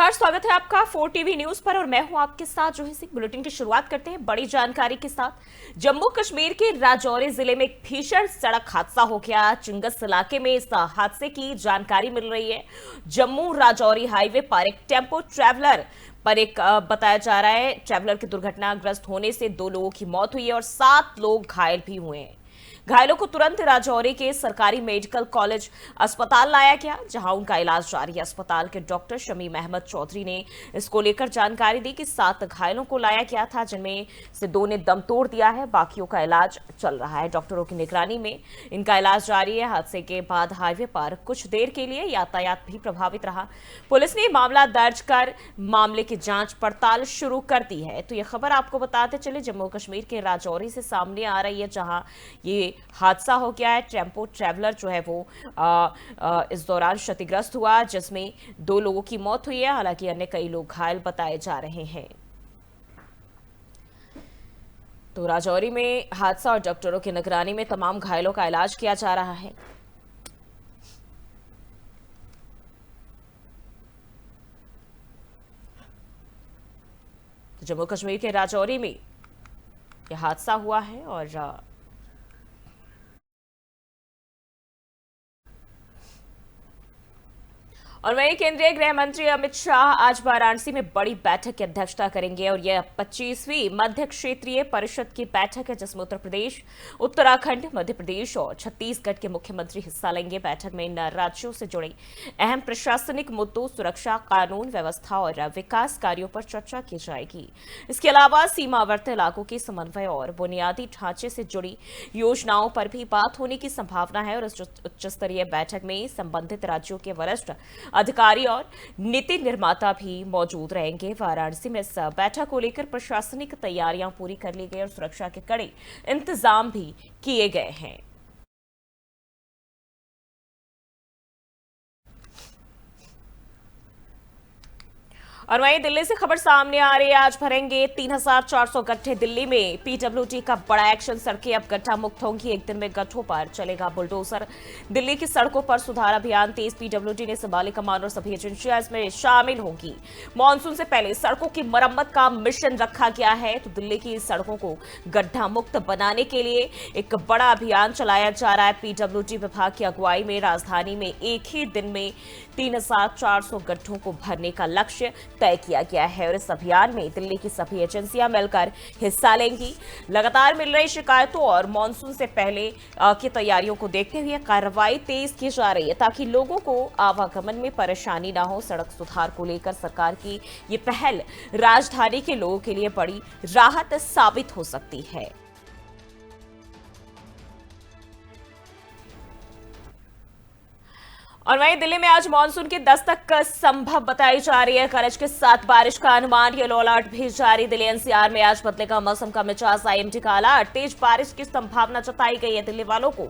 नमस्कार, स्वागत है आपका 4 टीवी न्यूज पर और मैं हूं आपके साथ जोही सिंह। बुलेटिन की शुरुआत करते हैं बड़ी जानकारी के साथ। जम्मू कश्मीर के राजौरी जिले में एक भीषण सड़क हादसा हो गया। चिंगस इलाके में इस हादसे की जानकारी मिल रही है। जम्मू राजौरी हाईवे पर एक टेम्पो ट्रैवलर पर एक बताया जा रहा है ट्रैवलर के दुर्घटनाग्रस्त होने से 2 लोगों की मौत हुई है और 7 लोग घायल भी हुए हैं। घायलों को तुरंत राजौरी के सरकारी मेडिकल कॉलेज अस्पताल लाया गया, जहां उनका इलाज जारी है। अस्पताल के डॉक्टर शमीम अहमद चौधरी ने इसको लेकर जानकारी दी कि 7 घायलों को लाया गया था, जिनमें से 2 ने दम तोड़ दिया है। बाकियों का इलाज चल रहा है। डॉक्टरों की निगरानी में इनका इलाज जारी है। हादसे के बाद हाईवे पर कुछ देर के लिए यातायात भी प्रभावित रहा। पुलिस ने मामला दर्ज कर मामले की जांच पड़ताल शुरू कर दी है। तो यह खबर आपको बताते चले जम्मू कश्मीर के राजौरी से सामने आ रही है, जहां ये हादसा हो गया है। टेम्पो ट्रैवलर जो है वो इस दौरान क्षतिग्रस्त हुआ, जिसमें 2 लोगों की मौत हुई है। हालांकि अन्य कई लोग घायल बताए जा रहे हैं। तो राजौरी में हादसा और डॉक्टरों की निगरानी में तमाम घायलों का इलाज किया जा रहा है। तो जम्मू कश्मीर के राजौरी में यह हादसा हुआ है और वहीं केंद्रीय गृह मंत्री अमित शाह आज वाराणसी में बड़ी बैठक की अध्यक्षता करेंगे और यह 25वीं मध्य क्षेत्रीय परिषद की बैठक है, जिसमें उत्तर प्रदेश, उत्तराखंड, मध्य प्रदेश और छत्तीसगढ़ के मुख्यमंत्री हिस्सा लेंगे। बैठक में इन राज्यों से जुड़े अहम प्रशासनिक मुद्दों, सुरक्षा, कानून व्यवस्था और विकास कार्यों पर चर्चा की जाएगी। इसके अलावा सीमावर्ती इलाकों के समन्वय और बुनियादी ढांचे से जुड़ी योजनाओं पर भी बात होने की संभावना है और इस उच्च स्तरीय बैठक में संबंधित राज्यों के वरिष्ठ अधिकारी और नीति निर्माता भी मौजूद रहेंगे। वाराणसी में इस बैठक को लेकर प्रशासनिक तैयारियां पूरी कर ली गई और सुरक्षा के कड़े इंतजाम भी किए गए हैं। और वहीं दिल्ली से खबर सामने आ रही है। आज भरेंगे 3,400 गड्ढे। दिल्ली में पीडब्ल्यूडी का बड़ा एक्शन। सड़कें अब गड्ढा मुक्त होंगी। एक दिन में गड्ढों पर चलेगा बुलडोजर। दिल्ली की सड़कों पर सुधार अभियान तेज। पीडब्ल्यूडी ने संभाली कमान और सभी एजेंसियां इसमें शामिल होंगी। मानसून से पहले सड़कों की मरम्मत का मिशन रखा गया है। तो दिल्ली की सड़कों को गड्ढा मुक्त बनाने के लिए एक बड़ा अभियान चलाया जा रहा है। पीडब्ल्यूडी विभाग की अगुवाई में राजधानी में एक ही दिन में 3,400 गड्ढों को भरने का लक्ष्य तय किया गया है और इस अभियान में दिल्ली की सभी एजेंसियां मिलकर हिस्सा लेंगी। लगातार मिल रही शिकायतों और मानसून से पहले की तैयारियों को देखते हुए कार्रवाई तेज की जा रही है, ताकि लोगों को आवागमन में परेशानी ना हो। सड़क सुधार को लेकर सरकार की ये पहल राजधानी के लोगों के लिए बड़ी राहत साबित हो सकती है। और वहीं दिल्ली में आज मानसून की दस्तक संभव बताई जा रही है। गरज के साथ बारिश का अनुमान। येलो अलर्ट भी जारी। दिल्ली एनसीआर में आज बदलेगा मौसम का मिजाज। आईएमडी का अलर्ट। तेज बारिश की संभावना जताई गई है। दिल्ली वालों को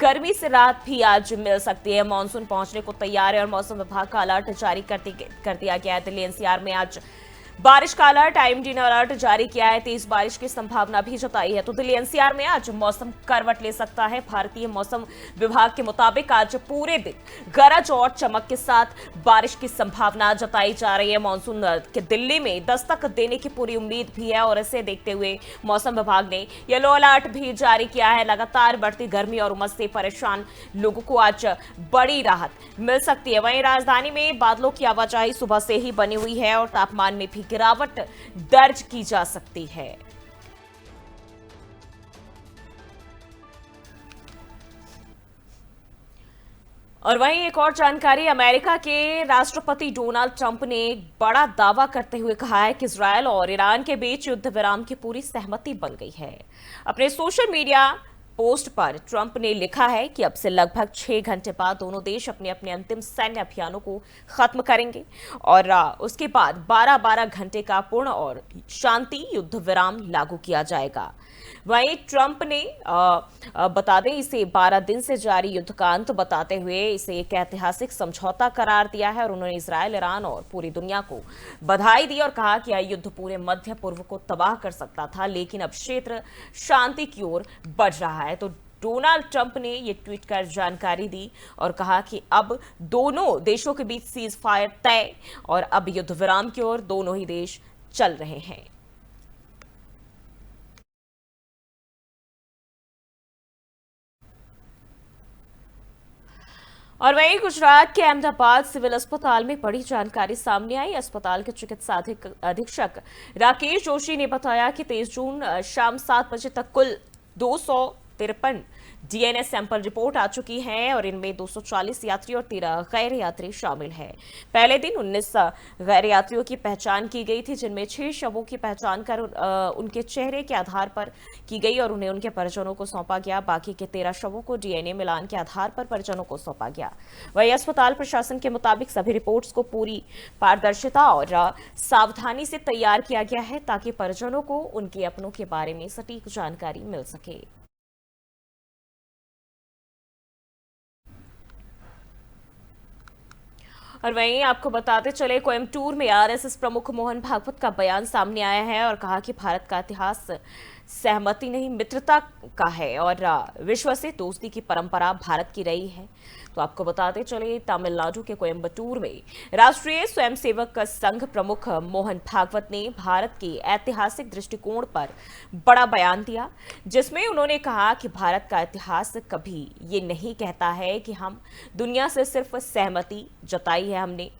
गर्मी से राहत भी आज मिल सकती है। मानसून पहुंचने को तैयार है और मौसम विभाग का अलर्ट जारी कर दिया गया है। दिल्ली एनसीआर में आज बारिश का अलर्ट। आईएमडी ने अलर्ट जारी किया है। तेज बारिश की संभावना भी जताई है। तो दिल्ली एनसीआर में आज मौसम करवट ले सकता है। भारतीय मौसम विभाग के मुताबिक आज पूरे दिन गरज और चमक के साथ बारिश की संभावना जताई जा रही है। मानसून के दिल्ली में दस्तक देने की पूरी उम्मीद भी है और इसे देखते हुए मौसम विभाग ने येलो अलर्ट भी जारी किया है। लगातार बढ़ती गर्मी और उमस से परेशान लोगों को आज बड़ी राहत मिल सकती है। वहीं राजधानी में बादलों की आवाजाही सुबह से ही बनी हुई है और तापमान में भी गिरावट दर्ज की जा सकती है। और वहीं एक और जानकारी। अमेरिका के राष्ट्रपति डोनाल्ड ट्रंप ने एक बड़ा दावा करते हुए कहा है कि इजरायल और ईरान के बीच युद्ध विराम की पूरी सहमति बन गई है। अपने सोशल मीडिया पोस्ट पर ट्रंप ने लिखा है कि अब से लगभग 6 घंटे बाद दोनों देश अपने अपने अंतिम सैन्य अभियानों को खत्म करेंगे और उसके बाद 12-12 घंटे का पूर्ण और शांति युद्ध विराम लागू किया जाएगा। वहीं ट्रंप ने बता दें इसे 12 दिन से जारी युद्ध का अंत बताते हुए इसे एक ऐतिहासिक समझौता करार दिया है और उन्होंने इजरायल, ईरान और पूरी दुनिया को बधाई दी और कहा कि यह युद्ध पूरे मध्य पूर्व को तबाह कर सकता था, लेकिन अब क्षेत्र शांति की ओर बढ़ रहा है। तो डोनाल्ड ट्रंप ने ये ट्वीट कर जानकारी दी और कहा कि अब दोनों देशों के बीच सीज फायर तय और अब युद्ध विराम की ओर दोनों ही देश चल रहे हैं। और वहीं गुजरात के अहमदाबाद सिविल अस्पताल में बड़ी जानकारी सामने आई। अस्पताल के चिकित्सा अधीक्षक राकेश जोशी ने बताया कि 23 जून शाम 7 बजे तक कुल 253 डीएनए सैंपल रिपोर्ट आ चुकी है और इनमें 240 यात्री और 13 गैर यात्री शामिल हैं। पहले दिन 19 गैर यात्रियों की पहचान की गई थी, जिनमें 6 शवों की पहचान कर उनके चेहरे के आधार पर की गई और उन्हें उनके परिजनों को सौंपा गया। बाकी के 13 शवों को डीएनए मिलान के आधार पर परिजनों को सौंपा गया। वही अस्पताल प्रशासन के मुताबिक सभी रिपोर्ट्स को पूरी पारदर्शिता और सावधानी से तैयार किया गया है ताकि परिजनों को उनके अपनों के बारे में सटीक जानकारी मिल सके। और वहीं आपको बताते चले, कोयम्बटूर में आरएसएस प्रमुख मोहन भागवत का बयान सामने आया है और कहा कि भारत का इतिहास सहमति नहीं मित्रता का है और विश्व से दोस्ती की परंपरा भारत की रही है। तो आपको बताते चले, तमिलनाडु के कोयम्बटूर में राष्ट्रीय स्वयंसेवक संघ प्रमुख मोहन भागवत ने भारत के ऐतिहासिक दृष्टिकोण पर बड़ा बयान दिया, जिसमें उन्होंने कहा कि भारत का इतिहास कभी ये नहीं कहता है कि हम दुनिया से सिर्फ सहमति जताई है हमने,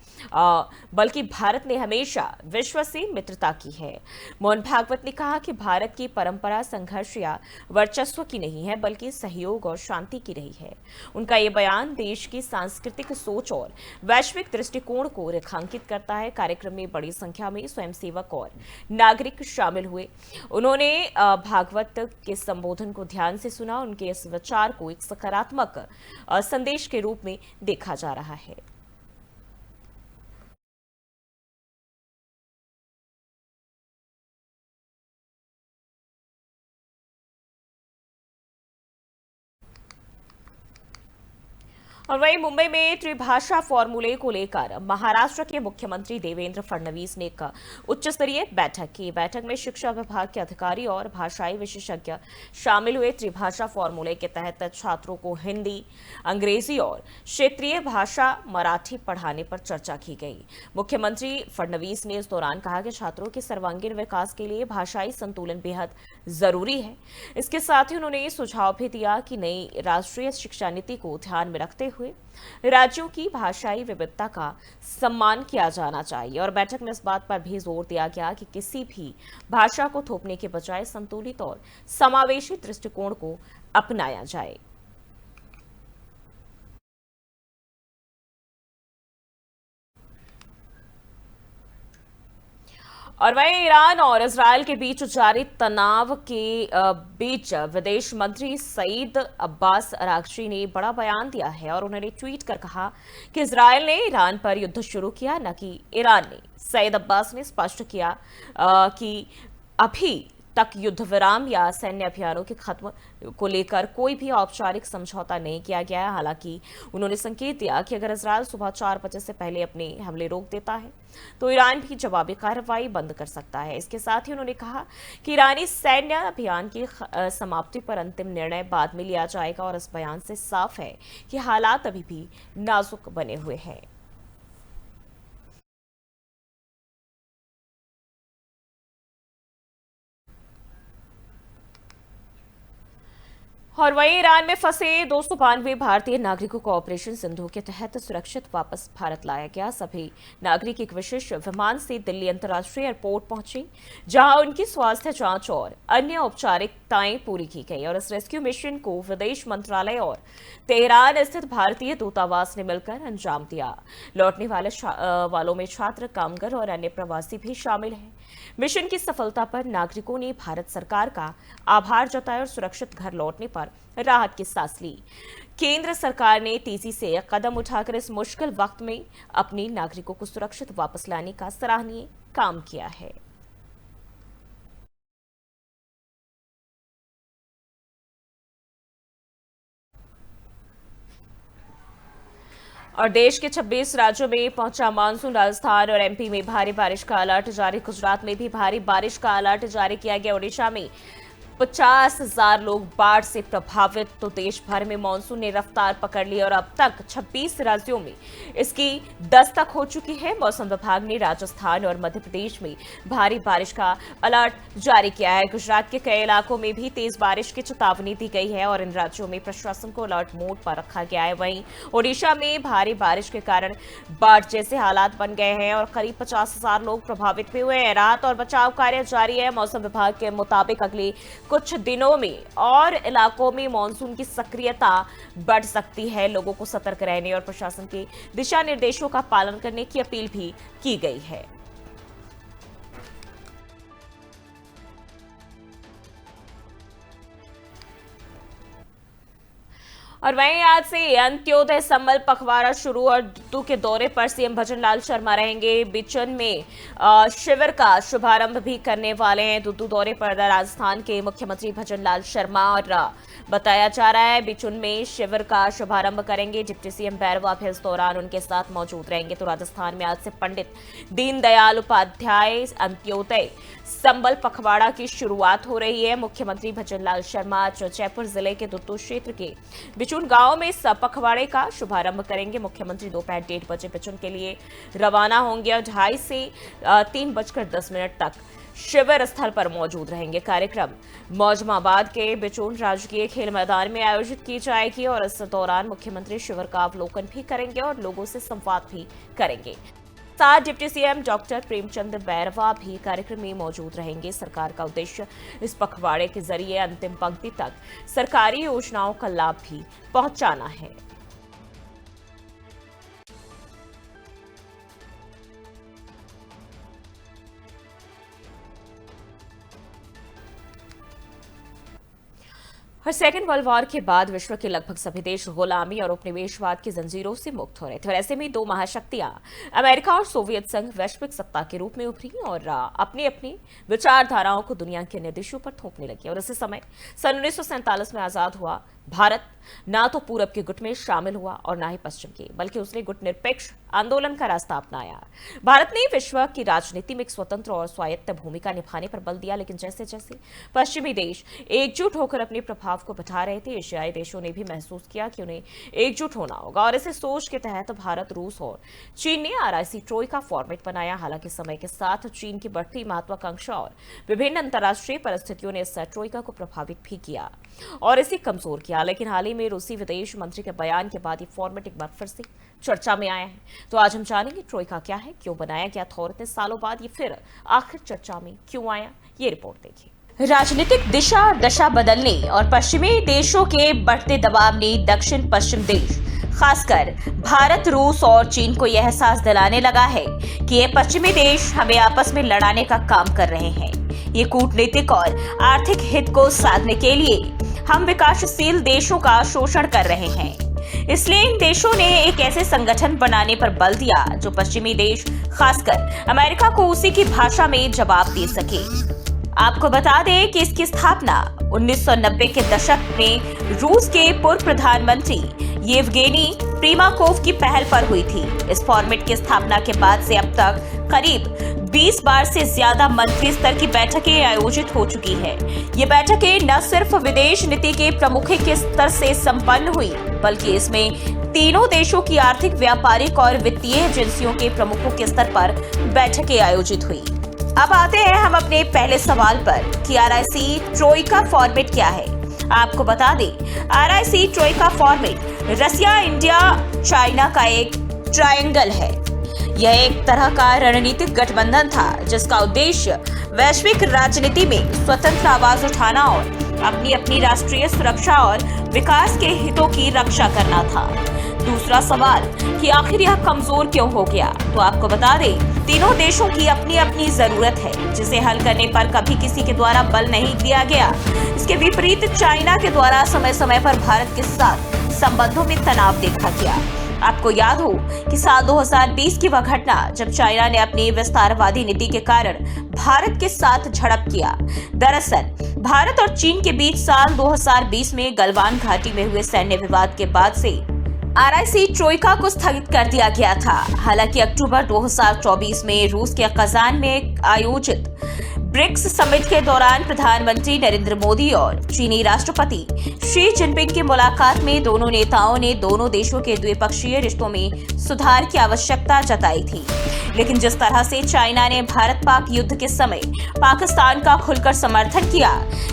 बल्कि भारत ने हमेशा विश्व से मित्रता की है। मोहन भागवत ने कहा कि भारत की परंपरा संघर्ष या वर्चस्व की नहीं है, बल्कि सहयोग और शांति की रही है। उनका ये बयान देश की सांस्कृतिक सोच और वैश्विक दृष्टिकोण को रेखांकित करता है। कार्यक्रम में बड़ी संख्या में स्वयंसेवक और नागरिक शामिल हुए। उन्होंने भागवत के संबोधन को ध्यान से सुना। उनके इस विचार को एक सकारात्मक संदेश के रूप में देखा जा रहा है। और वहीं मुंबई में त्रिभाषा फॉर्मूले को लेकर महाराष्ट्र के मुख्यमंत्री देवेंद्र फडणवीस ने एक उच्च स्तरीय बैठक की। बैठक में शिक्षा विभाग के अधिकारी और भाषाई विशेषज्ञ शामिल हुए। त्रिभाषा फॉर्मूले के तहत छात्रों को हिंदी, अंग्रेजी और क्षेत्रीय भाषा मराठी पढ़ाने पर चर्चा की गई। मुख्यमंत्री फडणवीस ने इस दौरान कहा कि छात्रों के सर्वांगीण विकास के लिए भाषाई संतुलन बेहद जरूरी है। इसके साथ ही उन्होंने ये सुझाव भी दिया कि नई राष्ट्रीय शिक्षा नीति को ध्यान में रखते हुए राज्यों की भाषाई विविधता का सम्मान किया जाना चाहिए। और बैठक में इस बात पर भी जोर दिया गया कि किसी भी भाषा को थोपने के बजाय संतुलित और समावेशी दृष्टिकोण को अपनाया जाए। और वहीं ईरान और इजरायल के बीच जारी तनाव के बीच विदेश मंत्री सईद अब्बास अरागची ने बड़ा बयान दिया है और उन्होंने ट्वीट कर कहा कि इजरायल ने ईरान पर युद्ध शुरू किया, न कि ईरान ने। सईद अब्बास ने स्पष्ट किया कि अभी तक युद्ध विराम या सैन्य अभियानों के खत्म को लेकर कोई भी औपचारिक समझौता नहीं किया गया है। हालांकि उन्होंने संकेत दिया कि अगर इजरायल सुबह 4 बजे से पहले अपने हमले रोक देता है तो ईरान भी जवाबी कार्रवाई बंद कर सकता है। इसके साथ ही उन्होंने कहा कि ईरानी सैन्य अभियान की समाप्ति पर अंतिम निर्णय बाद में लिया जाएगा और इस बयान से साफ है कि हालात अभी भी नाजुक बने हुए हैं। और वहीं ईरान में फंसे 292 भारतीय नागरिकों को ऑपरेशन सिंधु के तहत सुरक्षित वापस भारत लाया गया। सभी नागरिक एक विशेष विमान से दिल्ली अंतर्राष्ट्रीय एयरपोर्ट पहुंचे, जहां उनकी स्वास्थ्य जांच और अन्य औपचारिकताएं पूरी की गई। और इस रेस्क्यू मिशन को विदेश मंत्रालय और तेहरान स्थित भारतीय दूतावास ने मिलकर अंजाम दिया। लौटने वालों में छात्र, कामगार और अन्य प्रवासी भी शामिल हैं। मिशन की सफलता पर नागरिकों ने भारत सरकार का आभार जताया और सुरक्षित घर लौटने पर राहत की सांस ली। केंद्र सरकार ने तेजी से कदम उठाकर इस मुश्किल वक्त में अपने नागरिकों को सुरक्षित वापस लाने का सराहनीय काम किया है। और देश के 26 राज्यों में पहुंचा मानसून। राजस्थान और एमपी में भारी बारिश का अलर्ट जारी। गुजरात में भी भारी बारिश का अलर्ट जारी किया गया। ओडिशा में 50,000 लोग बाढ़ से प्रभावित। तो देश भर में मानसून ने रफ्तार पकड़ ली और अब तक 26 राज्यों में इसकी दस्तक हो चुकी है। मौसम विभाग ने राजस्थान और मध्य प्रदेश में भारी बारिश का अलर्ट जारी किया है। गुजरात के कई इलाकों में भी तेज बारिश की चेतावनी दी गई है और इन राज्यों में प्रशासन को अलर्ट मोड पर रखा गया है। वहीं ओडिशा में भारी बारिश के कारण बाढ़ जैसे हालात बन गए हैं और करीब 50,000 लोग प्रभावित भी हुए हैं। राहत और बचाव कार्य जारी है। मौसम विभाग के मुताबिक अगले कुछ दिनों में और इलाकों में मानसून की सक्रियता बढ़ सकती है। लोगों को सतर्क रहने और प्रशासन के दिशा निर्देशों का पालन करने की अपील भी की गई है। और वहीं आज से अंत्योदय संबल पखवाड़ा शुरू और दुद्दू के दौरे पर सीएम भजनलाल शर्मा रहेंगे। बिचन में शिविर का शुभारंभ भी करने वाले हैं। दुद्दू दौरे पर राजस्थान के मुख्यमंत्री भजनलाल शर्मा और बताया जा रहा है बिचुन में शिविर का शुभारंभ करेंगे। डिप्टी सीएम भैरवा भी इस दौरान उनके साथ मौजूद रहेंगे। तो राजस्थान में आज से पंडित दीनदयाल उपाध्याय अंत्योदय संबल पखवाड़ा की शुरुआत हो रही है। मुख्यमंत्री भजनलाल शर्मा आज जयपुर जिले के दुद्दू क्षेत्र के बिचुन गांव में इस पखवाड़े का शुभारंभ करेंगे। मुख्यमंत्री दोपहर 1:30 बजे बिचुन के लिए रवाना होंगे और 2:30 से 3:10 तक शिविर स्थल पर मौजूद रहेंगे। कार्यक्रम मौजमाबाद के बिचून राजकीय खेल मैदान में आयोजित की जाएगी और इस दौरान मुख्यमंत्री शिविर का अवलोकन भी करेंगे और लोगों से संवाद भी करेंगे। साथ deputy CM doctor Premchand Bairwa भी कार्यक्रम में मौजूद रहेंगे। सरकार का उद्देश्य इस पखवाड़े के जरिए अंतिम पंक्ति तक सरकारी योजनाओं का लाभ भी पहुंचाना है। और सेकेंड वर्ल्ड वॉर के बाद विश्व के लगभग सभी देश गुलामी और उपनिवेशवाद की जंजीरों से मुक्त हो रहे थे और ऐसे में दो महाशक्तियां अमेरिका और सोवियत संघ वैश्विक सत्ता के रूप में उभरी और अपनी अपनी विचारधाराओं को दुनिया के निर्देशों पर थोपने लगी। और इसी समय सन 1947 में आजाद हुआ भारत ना तो पूरब के गुट में शामिल हुआ और ना ही पश्चिम के, बल्कि उसने गुट निरपेक्ष आंदोलन का रास्ता अपनाया। भारत ने विश्व की राजनीति में एक स्वतंत्र और स्वायत्त भूमिका निभाने पर बल दिया, लेकिन जैसे जैसे पश्चिमी देश एकजुट होकर अपने प्रभाव को बढ़ा रहे थे, एशियाई देशों ने भी महसूस किया कि उन्हें एकजुट होना होगा और इसी सोच के तहत भारत, रूस और चीन ने RIC ट्रोइका फॉर्मेट बनाया। हालांकि समय के साथ चीन की बढ़ती महत्वाकांक्षा और विभिन्न अंतर्राष्ट्रीय परिस्थितियों ने इस ट्रोइका को प्रभावित भी किया और इसे कमजोर किया। लेकिन हाल ही में रूसी विदेश मंत्री के बयान के बाद ये फॉर्मेट एक बार फिर से चर्चा में आया है। तो आज हम जानेंगे ट्रोइका क्या है, क्यों बनाया गया था और इतने सालों बाद ये फिर आखिर चर्चा में क्यों आया। ये रिपोर्ट देखिए। राजनीतिक दिशा और दशा बदलने और पश्चिमी देशों के बढ़ते दबाव ने दक्षिण पश्चिम देश, खासकर भारत, रूस और चीन को यह एहसास दिलाने लगा है कि ये पश्चिमी देश हमें आपस में लड़ाने का काम कर रहे हैं। ये कूटनीतिक और आर्थिक हित को साधने के लिए हम विकासशील देशों का शोषण कर रहे हैं। इसलिए इन देशों ने एक ऐसे संगठन बनाने पर बल दिया जो पश्चिमी देश, खासकर अमेरिका को उसी की भाषा में जवाब दे सके। आपको बता दें कि इसकी स्थापना 1990 के दशक में रूस के पूर्व प्रधानमंत्री येवगेनी प्रीमाकोव की पहल पर हुई थी। इस फॉर्मेट की स्थापना के बाद से अब तक करीब 20 बार से ज्यादा मंत्री स्तर की बैठकें आयोजित हो चुकी है। ये बैठकें न सिर्फ विदेश नीति के प्रमुखों के स्तर से संपन्न हुई, बल्कि इसमें तीनों देशों की आर्थिक, व्यापारिक और वित्तीय एजेंसियों के प्रमुखों के स्तर पर बैठकें आयोजित हुई। अब आते हैं हम अपने पहले सवाल पर कि RIC ट्रोइका फॉर्मेट क्या है। आपको बता दें, RIC ट्रोइका फॉर्मेट रसिया, इंडिया, चाइना का एक ट्रायंगल है। यह एक तरह का रणनीतिक गठबंधन था जिसका उद्देश्य वैश्विक राजनीति में स्वतंत्र आवाज उठाना और अपनी अपनी राष्ट्रीय सुरक्षा और विकास के हितों की रक्षा करना था। दूसरा सवाल कि आखिर यह कमजोर क्यों हो गया, तो आपको बता दें, तीनों देशों की अपनी अपनी जरूरत है जिसे हल करने पर कभी किसी के द्वारा बल नहीं दिया गया। इसके विपरीत चाइना के द्वारा समय समय पर भारत के साथ संबंधों में तनाव देखा गया। आपको याद हो कि साल 2020 की वह घटना जब चाइना ने अपनी विस्तारवादी नीति के कारण भारत के साथ झड़प किया। दरअसल भारत और चीन के बीच साल 2020 में गलवान घाटी में हुए सैन्य विवाद के बाद से RIC ट्रोइका को स्थगित कर दिया गया था। हालांकि अक्टूबर 2024 में रूस के कजान में आयोजित ब्रिक्स समिट के दौरान प्रधानमंत्री नरेंद्र मोदी और चीनी राष्ट्रपति शी जिनपिंग की मुलाकात में दोनों नेताओं ने दोनों देशों के द्विपक्षीय रिश्तों में सुधार की आवश्यकता जताई थी। लेकिन जिस तरह से चाइना ने भारत पाक युद्ध के समय पाकिस्तान का खुलकर समर्थन किया,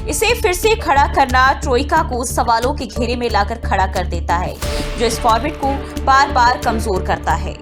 इसे फिर से खड़ा करना ट्रोइका को सवालों के घेरे में लाकर खड़ा कर देता है, जो इस फॉर्मेट को बार बार कमजोर करता है।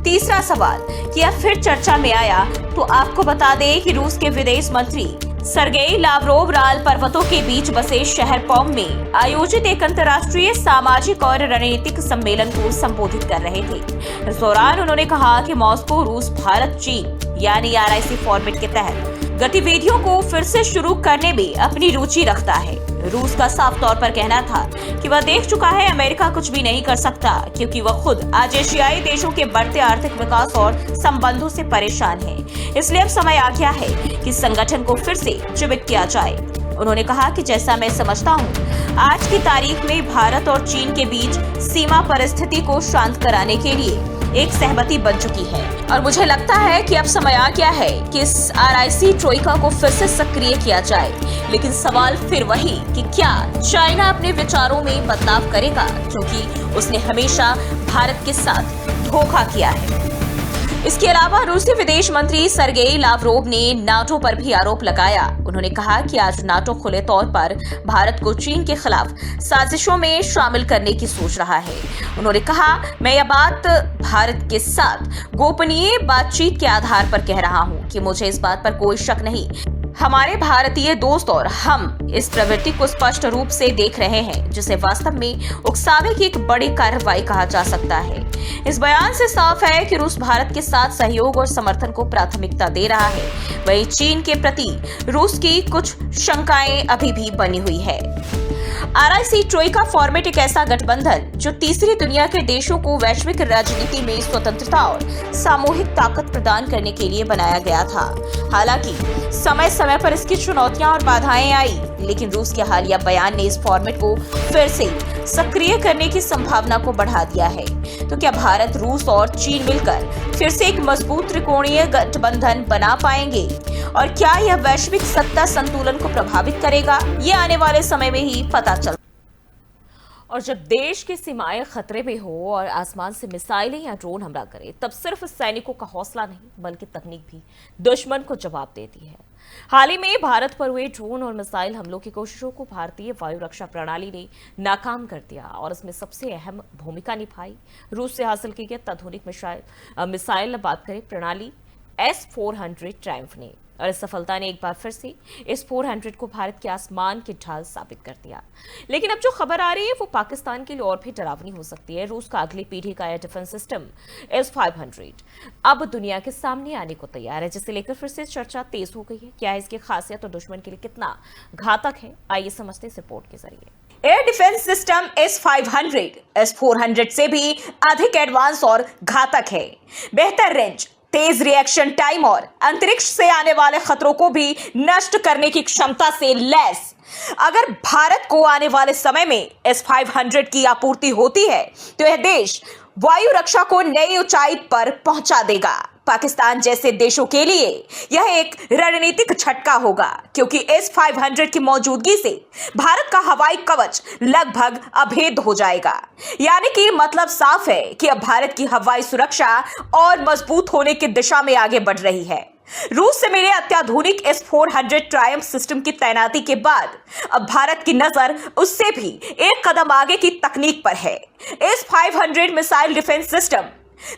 तीसरा सवाल कि अब फिर चर्चा में आया, तो आपको बता दें कि रूस के विदेश मंत्री सर्गेई लावरोव राल पर्वतों के बीच बसे शहर पौम में आयोजित एक अंतर्राष्ट्रीय सामाजिक और रणनीतिक सम्मेलन को संबोधित कर रहे थे। इस दौरान उन्होंने कहा कि मॉस्को रूस भारत चीन यानी RIC फॉर्मेट के तहत गतिविधियों को फिर से शुरू करने में अपनी रुचि रखता है। रूस का साफ तौर पर कहना था कि वह देख चुका है अमेरिका कुछ भी नहीं कर सकता, क्योंकि वह खुद आज एशियाई देशों के बढ़ते आर्थिक विकास और संबंधों से परेशान है। इसलिए अब समय आ गया है कि संगठन को फिर से जीवित किया जाए। उन्होंने कहा कि जैसा मैं समझता हूँ, आज की तारीख में भारत और चीन के बीच सीमा परिस्थिति को शांत कराने के लिए एक सहमति बन चुकी है और मुझे लगता है कि अब समय आ गया है कि इस RIC ट्रोइका को फिर से सक्रिय किया जाए। लेकिन सवाल फिर वही कि क्या चाइना अपने विचारों में बदलाव करेगा, क्योंकि उसने हमेशा भारत के साथ धोखा किया है। इसके अलावा रूसी विदेश मंत्री सर्गेई लावरोव ने नाटो पर भी आरोप लगाया। उन्होंने कहा कि आज नाटो खुले तौर पर भारत को चीन के खिलाफ साजिशों में शामिल करने की सोच रहा है। उन्होंने कहा, मैं यह बात भारत के साथ गोपनीय बातचीत के आधार पर कह रहा हूं कि मुझे इस बात पर कोई शक नहीं। हमारे भारतीय दोस्त और हम इस प्रवृत्ति को स्पष्ट रूप से देख रहे हैं, जिसे वास्तव में उकसावे की एक बड़ी कार्रवाई कहा जा सकता है। इस बयान से साफ है कि रूस भारत के साथ सहयोग और समर्थन को प्राथमिकता दे रहा है। वहीं चीन के प्रति रूस की कुछ शंकाएं अभी भी बनी हुई है। RIC ट्रोइका फॉर्मेट एक ऐसा गठबंधन जो तीसरी दुनिया के देशों को वैश्विक राजनीति में स्वतंत्रता और सामूहिक ताकत प्रदान करने के लिए बनाया गया था। हालांकि समय समय पर इसकी चुनौतियां और बाधाएं आई, लेकिन रूस के हालिया बयान ने इस फॉर्मेट को फिर से सक्रिय करने की संभावना को बढ़ा दिया है। तो क्या भारत, रूस और चीन मिलकर फिर से एक मजबूत त्रिकोणीय गठबंधन बना पाएंगे? और क्या यह वैश्विक सत्ता संतुलन को प्रभावित करेगा? ये आने वाले समय में ही पता चल। और जब देश की सीमाएं खतरे में हो और आसमान से मिसाइलें या ड्रोन हमला करे, तब सिर्फ सैनिकों का हौसला नहीं बल्कि तकनीक भी दुश्मन को जवाब देती है। हाल ही में भारत पर हुए ड्रोन और मिसाइल हमलों की कोशिशों को भारतीय वायु रक्षा प्रणाली ने नाकाम कर दिया और इसमें सबसे अहम भूमिका निभाई रूस से हासिल की गई अत्याधुनिक मिसाइल बात करें प्रणाली S-400 ट्रायम्फ ने। और इस सफलता ने एक बार फिर से S-400 को भारत के आसमान की ढाल साबित कर दिया। लेकिन अब जो खबर आ रही है वो पाकिस्तान के लिए और भी डरावनी हो सकती है। रूस का अगली पीढ़ी का एयर डिफेंस सिस्टम S-500 अब दुनिया के सामने आने को तैयार है, जिसे लेकर फिर से चर्चा तेज हो गई है। क्या है इसकी खासियत और दुश्मन के लिए कितना घातक है, आइए समझते इस रिपोर्ट के जरिए। Air defence system S-500 S-400 से भी अधिक एडवांस और घातक है। बेहतर रेंज, तेज रिएक्शन टाइम और अंतरिक्ष से आने वाले खतरों को भी नष्ट करने की क्षमता से लैस। अगर भारत को आने वाले समय में S-500 की आपूर्ति होती है तो यह देश वायु रक्षा को नई ऊंचाई पर पहुंचा देगा। पाकिस्तान जैसे देशों के लिए यह एक रणनीतिक झटका होगा, क्योंकि S-500 की मौजूदगी से भारत का हवाई कवच लगभग अभेद्य हो जाएगा। यानी कि मतलब साफ है कि अब भारत की हवाई सुरक्षा और मजबूत होने की दिशा में आगे बढ़ रही है। रूस से मिले अत्याधुनिक S-400 ट्रायम्फ सिस्टम की तैनाती के बाद अब भारत की नजर उससे भी एक कदम आगे की तकनीक पर है, S-500 मिसाइल डिफेंस सिस्टम।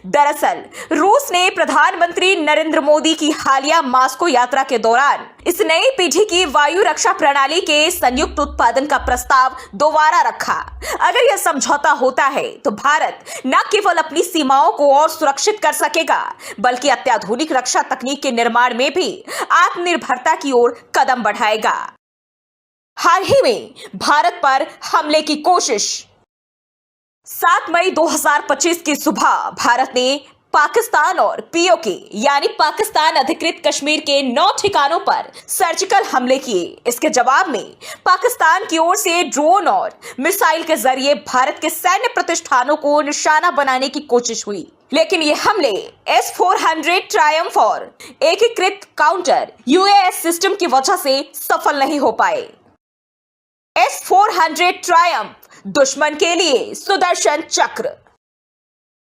दरअसल रूस ने प्रधानमंत्री नरेंद्र मोदी की हालिया मॉस्को यात्रा के दौरान इस नई पीढ़ी की वायु रक्षा प्रणाली के संयुक्त उत्पादन का प्रस्ताव दोबारा रखा। अगर यह समझौता होता है तो भारत न केवल अपनी सीमाओं को और सुरक्षित कर सकेगा, बल्कि अत्याधुनिक रक्षा तकनीक के निर्माण में भी आत्मनिर्भरता की ओर कदम बढ़ाएगा। हाल ही में भारत पर हमले की कोशिश। 7 मई 2025 की सुबह भारत ने पाकिस्तान और पीओके यानी पाकिस्तान अधिकृत कश्मीर के 9 ठिकानों पर सर्जिकल हमले किए। इसके जवाब में पाकिस्तान की ओर से ड्रोन और मिसाइल के जरिए भारत के सैन्य प्रतिष्ठानों को निशाना बनाने की कोशिश हुई, लेकिन ये हमले S-400 ट्रायम्फ और एकीकृत काउंटर UAS सिस्टम की वजह से सफल नहीं हो पाए। S-400 ट्रायम्फ दुश्मन के लिए सुदर्शन चक्र।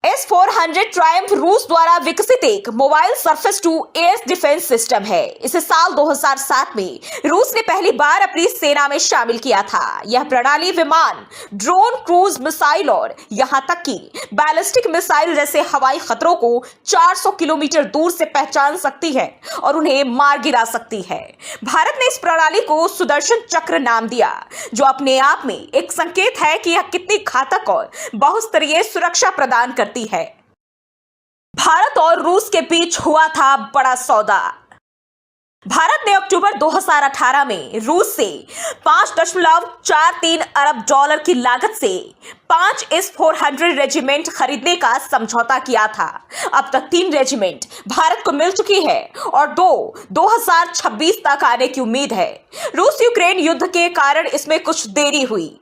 S-400 ट्रायम्फ रूस द्वारा विकसित एक mobile surface to air defence system है। इसे साल 2007 में रूस ने पहली बार अपनी सेना में शामिल किया था। यह प्रणाली विमान, ड्रोन, क्रूज मिसाइल और यहां तक कि बैलिस्टिक मिसाइल जैसे हवाई खतरों को 400 किलोमीटर दूर से पहचान सकती है और उन्हें मार गिरा सकती है। भारत ने इस प्रणाली को सुदर्शन चक्र नाम दिया, जो अपने आप में एक संकेत है कि यह कितनी घातक और बहुस्तरीय सुरक्षा प्रदान करती है। भारत और रूस के बीच हुआ था बड़ा सौदा। भारत ने अक्टूबर 2018 में रूस से 5.43 अरब डॉलर की लागत से 5 S-400 रेजिमेंट खरीदने का समझौता किया था। अब तक 3 रेजिमेंट भारत को मिल चुकी है और 2026 तक आने की उम्मीद है। रूस यूक्रेन युद्ध के कारण इसमें कुछ देरी हुई।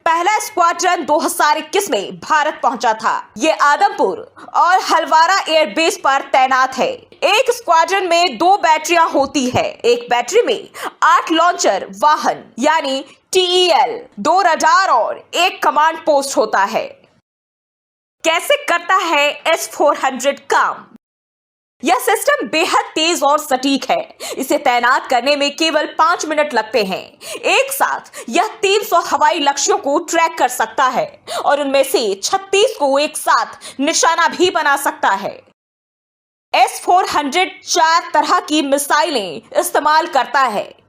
पहला स्क्वाड्रन 2021 में भारत पहुंचा था। ये आदमपुर और हलवारा एयरबेस पर तैनात है। एक स्क्वाड्रन में 2 बैटरियां होती है। एक बैटरी में 8 लॉन्चर वाहन यानी TEL, 2 रडार और 1 कमांड पोस्ट होता है। कैसे करता है S-400 काम? यह सिस्टम बेहद तेज और सटीक है। इसे तैनात करने में केवल 5 मिनट लगते हैं। एक साथ यह 300 हवाई लक्ष्यों को ट्रैक कर सकता है और उनमें से 36 को एक साथ निशाना भी बना सकता है। S-400 4 तरह की मिसाइलें इस्तेमाल करता है।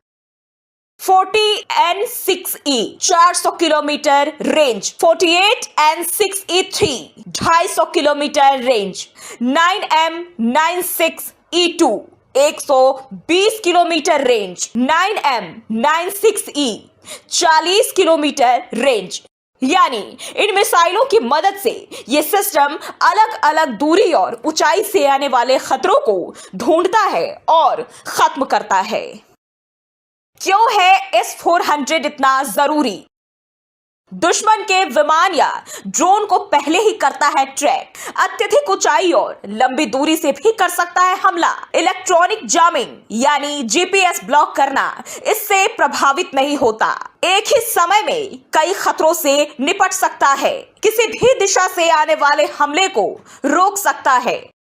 40N6E 400 kilometre range, 48N6E3 250 kilometre range, 9M96E2 120 kilometre range, 9M96E 40 kilometre range. यानी इन मिसाइलों की मदद से ये सिस्टम अलग अलग दूरी और ऊंचाई से आने वाले खतरों को ढूंढता है और खत्म करता है। क्यों है S-400 इतना जरूरी? दुश्मन के विमान या ड्रोन को पहले ही करता है ट्रैक, अत्यधिक ऊंचाई और लंबी दूरी से भी कर सकता है हमला। इलेक्ट्रॉनिक जामिंग यानी GPS ब्लॉक करना इससे प्रभावित नहीं होता। एक ही समय में कई खतरों से निपट सकता है। किसी भी दिशा से आने वाले हमले को रोक सकता है।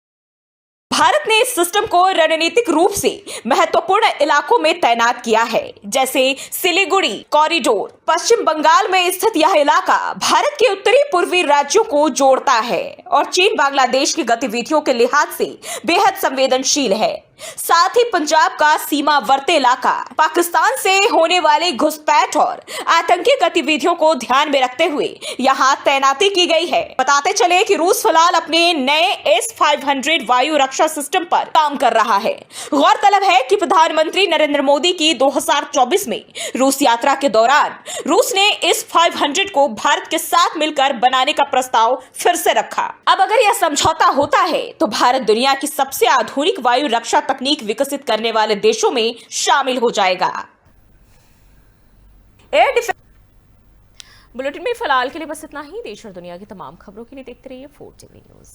भारत ने इस सिस्टम को रणनीतिक रूप से महत्वपूर्ण इलाकों में तैनात किया है, जैसे सिलीगुड़ी कॉरिडोर। पश्चिम बंगाल में स्थित यह इलाका भारत के उत्तरी पूर्वी राज्यों को जोड़ता है और चीन बांग्लादेश की गतिविधियों के लिहाज से बेहद संवेदनशील है। साथ ही पंजाब का सीमावर्ती इलाका पाकिस्तान से होने वाली घुसपैठ और आतंकी गतिविधियों को ध्यान में रखते हुए यहाँ तैनाती की गई है। बताते चले कि रूस फिलहाल अपने नए S-500 वायु रक्षा सिस्टम पर काम कर रहा है। गौरतलब है कि प्रधानमंत्री नरेंद्र मोदी की 2024 में रूस यात्रा के दौरान रूस ने S-500 को भारत के साथ मिलकर बनाने का प्रस्ताव फिर से रखा। अब अगर यह समझौता होता है तो भारत दुनिया की सबसे आधुनिक वायु रक्षा तकनीक विकसित करने वाले देशों में शामिल हो जाएगा। एयर डिफेंस बुलेटिन में फिलहाल के लिए बस इतना ही। देश और दुनिया की तमाम खबरों के लिए देखते रहिए 4TV न्यूज।